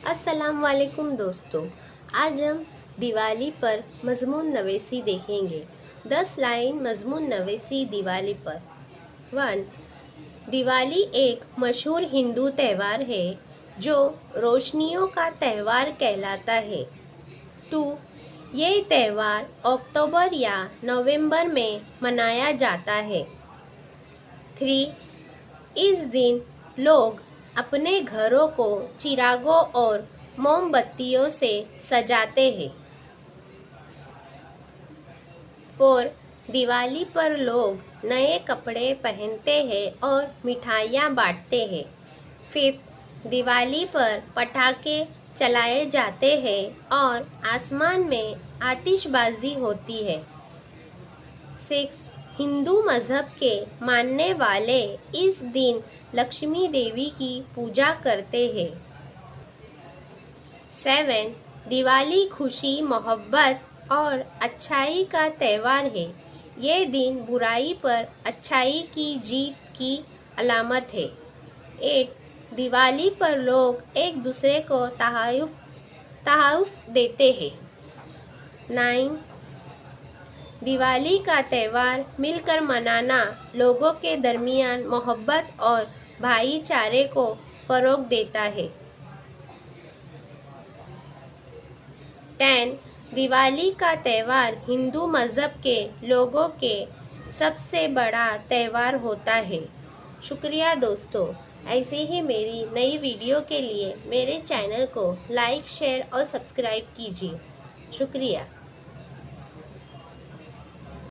अस्सलाम वालेकुम दोस्तों, आज हम दिवाली पर मज़मून नवेसी देखेंगे। 10 लाइन मज़मून नवेसी दिवाली पर। 1. दिवाली एक मशहूर हिंदू त्यौहार है जो रोशनियों का त्यौहार कहलाता है। 2. ये त्यौहार अक्टूबर या नवंबर में मनाया जाता है। 3. इस दिन लोग अपने घरों को चिरागों और मोमबत्तियों से सजाते हैं। 4. दिवाली पर लोग नए कपड़े पहनते हैं और मिठाइयाँ बांटते हैं। 5. दिवाली पर पटाखे चलाए जाते हैं और आसमान में आतिशबाजी होती है। 6. हिंदू मज़हब के मानने वाले इस दिन लक्ष्मी देवी की पूजा करते हैं। 7. दिवाली खुशी, मोहब्बत और अच्छाई का त्यौहार है। ये दिन बुराई पर अच्छाई की जीत की अलामत है। 8. दिवाली पर लोग एक दूसरे को तोहफ़े देते हैं। 9. दिवाली का त्यौहार मिलकर मनाना लोगों के दरमियान मोहब्बत और भाईचारे को फ़रोग़ देता है। 10. दिवाली का त्यौहार हिंदू मज़हब के लोगों के सबसे बड़ा त्यौहार होता है। शुक्रिया दोस्तों, ऐसे ही मेरी नई वीडियो के लिए मेरे चैनल को लाइक, शेयर और सब्सक्राइब कीजिए। शुक्रिया।